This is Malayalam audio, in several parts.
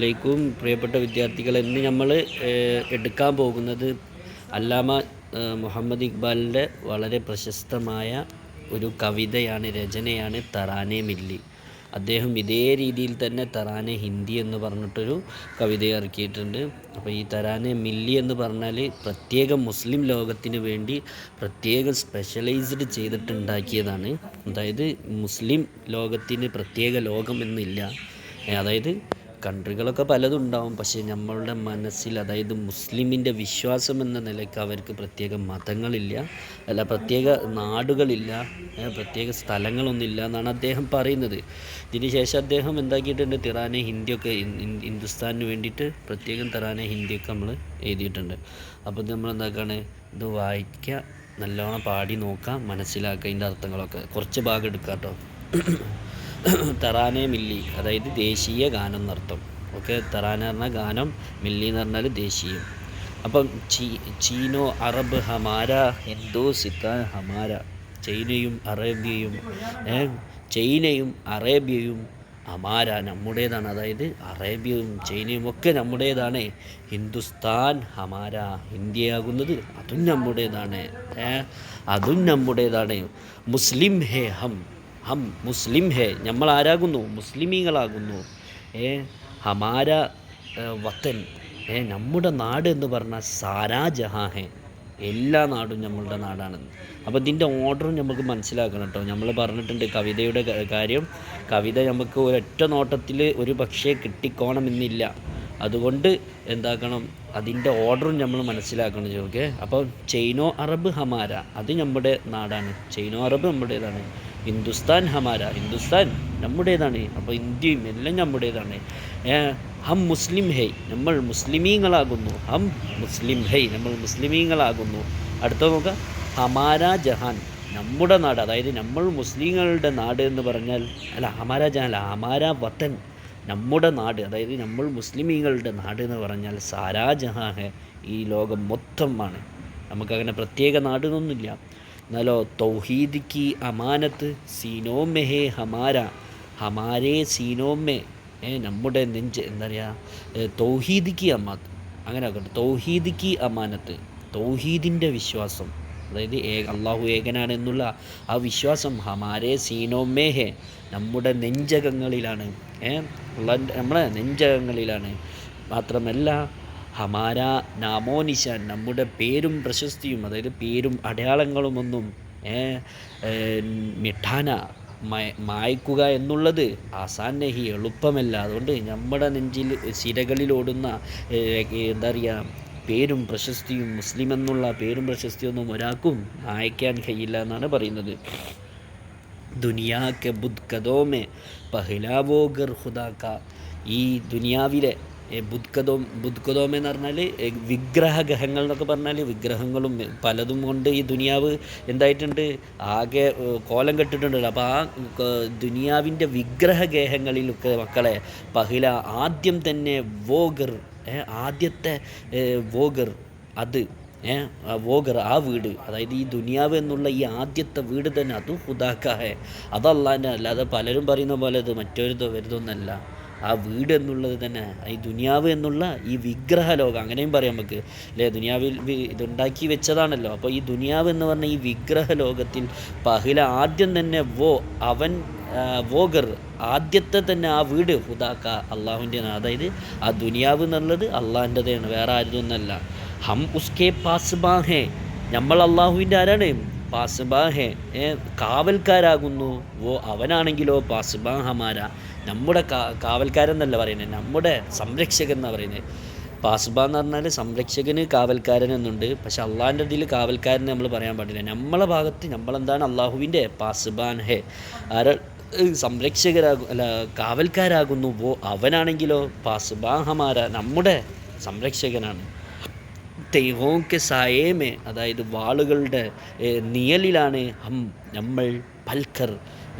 ലേക്കും പ്രിയപ്പെട്ട വിദ്യാർത്ഥികളെ, ഇന്ന് നമ്മൾ എടുക്കാൻ പോകുന്നത് അല്ലാമ മുഹമ്മദ് ഇക്ബാലിൻ്റെ വളരെ പ്രശസ്തമായ ഒരു കവിതയാണ്, രചനയാണ് തറാനെ മില്ലി. അദ്ദേഹം ഇതേ രീതിയിൽ തന്നെ തറാനെ ഹിന്ദി എന്ന് പറഞ്ഞിട്ടൊരു കവിത ഇറക്കിയിട്ടുണ്ട്. അപ്പോൾ ഈ തറാനെ മില്ലി എന്ന് പറഞ്ഞാൽ പ്രത്യേകം മുസ്ലിം ലോകത്തിന് വേണ്ടി പ്രത്യേകം സ്പെഷ്യലൈസ്ഡ് ചെയ്തിട്ടുണ്ടാക്കിയതാണ്. അതായത് മുസ്ലിം ലോകത്തിന് പ്രത്യേക ലോകം എന്നില്ല. അതായത് കൺട്രികളൊക്കെ പലതും ഉണ്ടാവും, പക്ഷേ നമ്മളുടെ മനസ്സിൽ, അതായത് മുസ്ലിമിൻ്റെ വിശ്വാസം എന്ന നിലയ്ക്ക് അവർക്ക് പ്രത്യേക മതങ്ങളില്ല, അല്ല പ്രത്യേക നാടുകളില്ല, പ്രത്യേക സ്ഥലങ്ങളൊന്നുമില്ല എന്നാണ് അദ്ദേഹം പറയുന്നത്. ഇതിന് ശേഷം അദ്ദേഹം എന്താക്കിയിട്ടുണ്ട്, തറാനെ ഹിന്ദിയൊക്കെ ഹിന്ദുസ്ഥാനിന് വേണ്ടിയിട്ട് പ്രത്യേകം തറാനെ ഹിന്ദിയൊക്കെ നമ്മൾ എഴുതിയിട്ടുണ്ട്. അപ്പോൾ ഇത് നമ്മൾ എന്താക്കാണ്, ഇത് വായിക്കുക, നല്ലോണം പാടി നോക്കാം, മനസ്സിലാക്കുക, ഇതിൻ്റെ അർത്ഥങ്ങളൊക്കെ. കുറച്ച് ഭാഗം എടുക്കാം കേട്ടോ. തറാനെ മില്ലി, അതായത് ദേശീയ ഗാനം എന്നർത്ഥം. ഓക്കെ, തറാന പറഞ്ഞാൽ ഗാനം, മില്ലി എന്ന് പറഞ്ഞാൽ ദേശീയം. അപ്പം ചീനോ അറബ് ഹമാര, ഹിന്ദുസ്ഥാൻ ഹമാര. ചൈനയും അറേബ്യയും ഹമാര നമ്മുടേതാണ്. അതായത് അറേബ്യയും ചൈനയും ഒക്കെ നമ്മുടേതാണ്. ഹിന്ദുസ്ഥാൻ ഹമാര, ഇന്ത്യയാകുന്നത് അതും നമ്മുടേതാണ്. മുസ്ലിം ഹേ ഹം മുസ്ലിം ഹേ, നമ്മൾ ആരാകുന്നു? മുസ്ലിമീങ്ങളാകുന്നു. ഹമാര വത്തൻ, നമ്മുടെ നാട് എന്ന് പറഞ്ഞാൽ സാരാ ജഹാ ഹേ, എല്ലാ നാടും നമ്മളുടെ നാടാണെന്ന്. അപ്പോൾ ഇതിൻ്റെ ഓർഡറും നമുക്ക് മനസ്സിലാക്കണം കേട്ടോ. നമ്മൾ പറഞ്ഞിട്ടുണ്ട് കവിതയുടെ കാര്യം. കവിത നമുക്ക് ഒരൊറ്റ നോട്ടത്തിൽ ഒരു പക്ഷേ കിട്ടിക്കോണമെന്നില്ല. അതുകൊണ്ട് എന്താക്കണം, അതിൻ്റെ ഓർഡറും നമ്മൾ മനസ്സിലാക്കണം. ഓക്കെ, അപ്പോൾ ചൈനോ അറബ് ഹമാര, അത് നമ്മുടെ നാടാണ്. ചൈനോ അറബ് നമ്മുടേതാണ്. ഹിന്ദുസ്ഥാൻ ഹമാര, ഹിന്ദുസ്ഥാൻ നമ്മുടേതാണ്. അപ്പോൾ ഇന്ത്യയും എല്ലാം നമ്മുടേതാണ്. ഹം മുസ്ലിം ഹൈ, നമ്മൾ മുസ്ലിമീങ്ങളാകുന്നു. ഹം മുസ്ലിം ഹൈ, നമ്മൾ മുസ്ലിമീങ്ങളാകുന്നു. അടുത്ത നോക്കുക, ഹമാര ജഹാൻ, നമ്മുടെ നാട്, അതായത് നമ്മൾ മുസ്ലിങ്ങളുടെ നാട് എന്ന് പറഞ്ഞാൽ, അല്ല ഹമാര ജഹാൻ അല്ല, ഹമാര വത്തൻ, നമ്മുടെ നാട്, അതായത് നമ്മൾ മുസ്ലിമീങ്ങളുടെ നാട് എന്ന് പറഞ്ഞാൽ സാരാ ജഹാൻ ഹെ, ഈ ലോകം മൊത്തമാണ്. നമുക്കങ്ങനെ പ്രത്യേക നാട് എന്നൊന്നുമില്ല. എന്നാലോ തൗഹീദ് കി അമാനത്ത് സീനോമെ ഹേ ഹമാര, ഹമാരേ സീനോമെ, നമ്മുടെ നെഞ്ച്, എന്താ പറയുക, തൗഹീദ് കി അമാനത്ത്, അങ്ങനെ ആക്കട്ടെ. തൗഹീദ് കി അമാനത്ത്, തൗഹീദിൻ്റെ വിശ്വാസം, അതായത് അള്ളാഹു ഏകനാണ് എന്നുള്ള ആ വിശ്വാസം, ഹമാരേ സീനോമേ ഹേ, നമ്മുടെ നെഞ്ചകങ്ങളിലാണ്. നമ്മുടെ നെഞ്ചകങ്ങളിലാണ്. മാത്രമല്ല ഹമാര നാമോ നിശാൻ, നമ്മുടെ പേരും പ്രശസ്തിയും, അതായത് പേരും അടയാളങ്ങളുമൊന്നും മിഠാന, മായ്ക്കുക എന്നുള്ളത് ആസാനഹി, എളുപ്പമല്ല. അതുകൊണ്ട് നമ്മുടെ നെഞ്ചിൽ സിരകളിലോടുന്ന എന്താ പറയുക, പേരും പ്രശസ്തിയും, മുസ്ലിം എന്നുള്ള പേരും പ്രശസ്തിയൊന്നും ഒരാൾക്കും മായ്ക്കാൻ കഴിയില്ല എന്നാണ് പറയുന്നത്. ദുനിയാ കെ ബുദ്കദോമെ പഹ്ലാവോ ഗർ ഖുദാക്ക, ഈ ദുനിയാവിലെ ബുദ്കദോം എന്ന് പറഞ്ഞാൽ വിഗ്രഹങ്ങൾ എന്നൊക്കെ പറഞ്ഞാൽ വിഗ്രഹങ്ങളും പലതും കൊണ്ട് ഈ ദുനിയാവ് എന്തായിട്ടുണ്ട്, ആകെ കോലം കെട്ടിട്ടുണ്ടല്ലോ. അപ്പോൾ ആ ദുനിയാവിൻ്റെ വിഗ്രഹഗേഹങ്ങളിലൊക്കെ മക്കളെ പഹില, ആദ്യം തന്നെ വോഗർ, ആദ്യത്തെ വോഗർ, അത് വോഗർ, ആ വീട്, അതായത് ഈ ദുനിയാവ് എന്നുള്ള ഈ ആദ്യത്തെ വീട് തന്നെ, അത് ഹുദാക്കാഹെ, അതല്ലാൻ്റെ, അല്ലാതെ പലരും പറയുന്ന പോലെ അത് മറ്റൊരു വരുതൊന്നല്ല. ആ വീട് എന്നുള്ളത് തന്നെ, ഈ ദുനിയാവ് എന്നുള്ള ഈ വിഗ്രഹ ലോകം, അങ്ങനെയും പറയാം നമുക്ക് അല്ലേ. ദുനിയാവിൽ ഇതുണ്ടാക്കി വെച്ചതാണല്ലോ. അപ്പോൾ ഈ ദുനിയാവ് എന്ന് പറഞ്ഞ ഈ വിഗ്രഹ ലോകത്തിൽ പഹില, ആദ്യം തന്നെ അവൻ വോഗർ, ആദ്യത്തെ തന്നെ ആ വീട് ഹുദാക്ക, അള്ളാഹുവിൻ്റെയാണ്. അതായത് ആ ദുനിയാവ് എന്നുള്ളത് അള്ളാഹിൻ്റെതാണ്, വേറെ ആരുതൊന്നല്ല. ഹം ഉസ്കെ പാസ്ബാ ഹേ, നമ്മൾ അള്ളാഹുവിൻ്റെ ആരാണ്? പാസ്ബാ ഹേ, കാവൽക്കാരാകുന്നു. അവനാണെങ്കിലോ പാസ്ബാ ഹമാര, നമ്മുടെ കാവൽക്കാരെന്നല്ല പറയുന്നത്, നമ്മുടെ സംരക്ഷകൻ എന്നാണ് പറയുന്നത്. പാസ്ബാ എന്ന് പറഞ്ഞാൽ സംരക്ഷകന് കാവൽക്കാരൻ എന്നുണ്ട്. പക്ഷെ അള്ളാഹിൻ്റെ ഇതിൽ കാവൽക്കാരൻ നമ്മൾ പറയാൻ പാടില്ല. നമ്മളെ ഭാഗത്ത് നമ്മളെന്താണ്, അള്ളാഹുവിൻ്റെ പാസ്ബാൻ ഹേ, അല്ല കാവൽക്കാരാകുന്നു. അവനാണെങ്കിലോ പാസ്ബാ ഹമാര, നമ്മുടെ സംരക്ഷകനാണ്. തെയ്ഹോക്ക് സായേമേ, അതായത് വാളുകളുടെ നിഴലിലാണ് നമ്മൾ പൽക്കർ,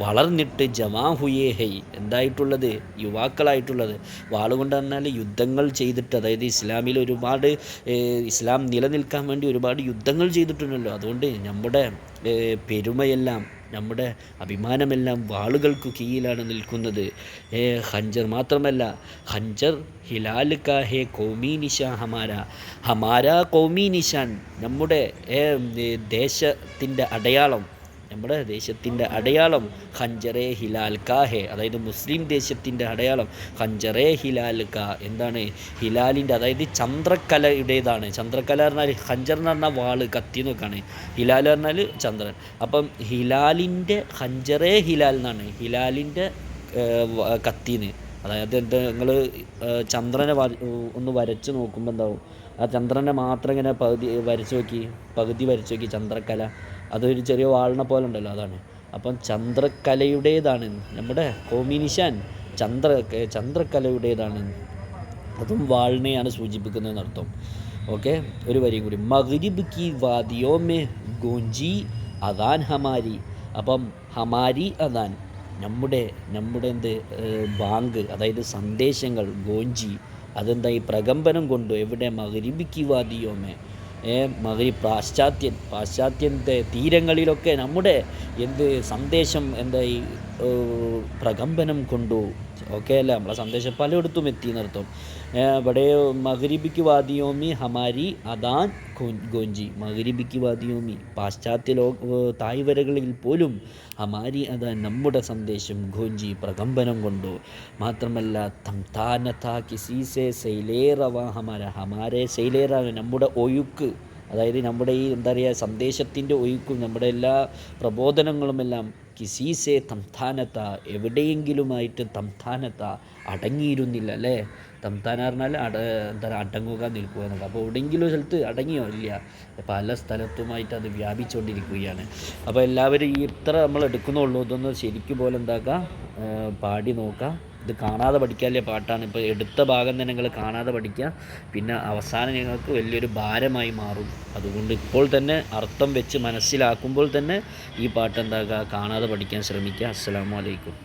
വളർന്നിട്ട് ജമാഹുയേ ഹൈ, എന്തായിട്ടുള്ളത്, യുവാക്കളായിട്ടുള്ളത്. വാളുകൊണ്ട് പറഞ്ഞാൽ യുദ്ധങ്ങൾ ചെയ്തിട്ട്, അതായത് ഇസ്ലാമിൽ ഒരുപാട് ഇസ്ലാം നിലനിൽക്കാൻ വേണ്ടി ഒരുപാട് യുദ്ധങ്ങൾ ചെയ്തിട്ടുണ്ടല്ലോ. അതുകൊണ്ട് നമ്മുടെ പെരുമയെല്ലാം നമ്മുടെ അഭിമാനമെല്ലാം വാളുകൾക്ക് കീഴിലാണ് നിൽക്കുന്നത്. ഖഞ്ചർ മാത്രമല്ല, ഖഞ്ചർ ഹിലാൽ കാ ഹേ കൗമി നിശാൻ ഹമാര കൗമി നിശാൻ, നമ്മുടെ ദേശത്തിൻ്റെ അടയാളം, നമ്മുടെ ദേശത്തിൻ്റെ അടയാളം ഖഞ്ചറേ ഹിലാൽ കാ ഹേ, അതായത് മുസ്ലിം ദേശത്തിൻ്റെ അടയാളം ഖഞ്ചറേ ഹിലാൽ കാ, എന്താണ് ഹിലാലിൻ്റെ, അതായത് ചന്ദ്രക്കലയുടേതാണ്. ചന്ദ്രക്കല പറഞ്ഞാൽ ഖഞ്ചർ എന്ന് പറഞ്ഞാൽ വാള്, കത്തി എന്നൊക്കെയാണ്. ഹിലാൽ പറഞ്ഞാൽ ചന്ദ്രൻ. അപ്പം ഹിലാലിൻ്റെ ഖഞ്ചറേ ഹിലാൽ എന്നാണ്, ഹിലാലിൻ്റെ കത്തിന്ന്. അതായത് എന്താ, നിങ്ങൾ ചന്ദ്രനെ ഒന്ന് വരച്ച് നോക്കുമ്പോൾ എന്താവും, ആ ചന്ദ്രനെ മാത്രം ഇങ്ങനെ പകുതി വരച്ച് നോക്കി ചന്ദ്രക്കല, അതൊരു ചെറിയ വാളിനെ പോലെ ഉണ്ടല്ലോ, അതാണ്. അപ്പം ചന്ദ്രക്കലയുടേതാണ് നമ്മുടെ കൗമി നിശാൻ, ചന്ദ്രക്കലയുടേതാണ്. അതും വാളിനെയാണ് സൂചിപ്പിക്കുന്നതെന്നർത്ഥം. ഓക്കെ, ഒരു വരിയും കൂടി. മഗ്രിബ് കി വാദിയോ മേ ഗൂഞ്ചി അദാൻ ഹമാരി. അപ്പം ഹമാരി അദാൻ, നമ്മുടെ എന്ത് ബാങ്ക്, അതായത് സന്ദേശങ്ങൾ, ഗോഞ്ചി, അതെന്താ ഈ പ്രകമ്പനം കൊണ്ട് എവിടെ, മഗ്രിബ് കി വാദിയോ മേ, പാശ്ചാത്യൻ്റെ തീരങ്ങളിലൊക്കെ നമ്മുടെ എന്ത് സന്ദേശം എന്താ ഈ പ്രകമ്പനം കൊണ്ടു. ഓക്കെ അല്ല, നമ്മളെ സന്ദേശം പലയിടത്തും എത്തി എന്നർത്ഥം. ഇവിടെ മഗ്രിബിക്ക് വാദിയോമി ഹമാരി അദാൻ ഗോഞ്ചി, മഗ്രിബിക്ക് വാദിയോമി, പാശ്ചാത്യ തായ്വരകളിൽ പോലും ഹമാരി അദാൻ, നമ്മുടെ സന്ദേശം ഗോഞ്ചി, പ്രകമ്പനം കൊണ്ടു. മാത്രമല്ല തംതാനത കിസീസെ സൈലേറവാ ഹമാരെ സൈലേറ, നമ്മുടെ ഒഴുക്ക്, അതായത് നമ്മുടെ ഈ എന്താ പറയുക സന്ദേശത്തിൻ്റെ ഒഴുക്കും നമ്മുടെ എല്ലാ പ്രബോധനങ്ങളുമെല്ലാം കിസീസെ തംതാനത്ത, എവിടെയെങ്കിലുമായിട്ട് തംതാനത്ത, അടങ്ങിയിരുന്നില്ല അല്ലേ. തംതാന പറഞ്ഞാൽ എന്താ അടങ്ങുക, നിൽക്കുക എന്നൊക്കെ. അപ്പോൾ എവിടെയെങ്കിലും ഒരു സ്ഥലത്ത് അടങ്ങിയോ ഇല്ല, പല സ്ഥലത്തുമായിട്ട് അത് വ്യാപിച്ചുകൊണ്ടിരിക്കുകയാണ്. അപ്പോൾ എല്ലാവരും ഈ ഇത്ര നമ്മൾ എടുക്കുന്നുള്ളൂ, ഇതൊന്ന് ശരിക്കും പോലെ എന്താക്കുക, പാടി നോക്കുക. ഇത് കാണാതെ പഠിക്കാനുള്ള പാട്ടാണ്. ഇപ്പോൾ എടുത്ത ഭാഗം തന്നെ നിങ്ങൾ കാണാതെ പഠിക്കുക, പിന്നെ അവസാനം നിങ്ങൾക്ക് വലിയൊരു ഭാരമായി മാറും. അതുകൊണ്ട് ഇപ്പോൾ തന്നെ അർത്ഥം വെച്ച് മനസ്സിലാക്കുമ്പോൾ തന്നെ ഈ പാട്ട് എന്താക്കുക, കാണാതെ പഠിക്കാൻ ശ്രമിക്കുക. അസ്സലാമു അലൈക്കും.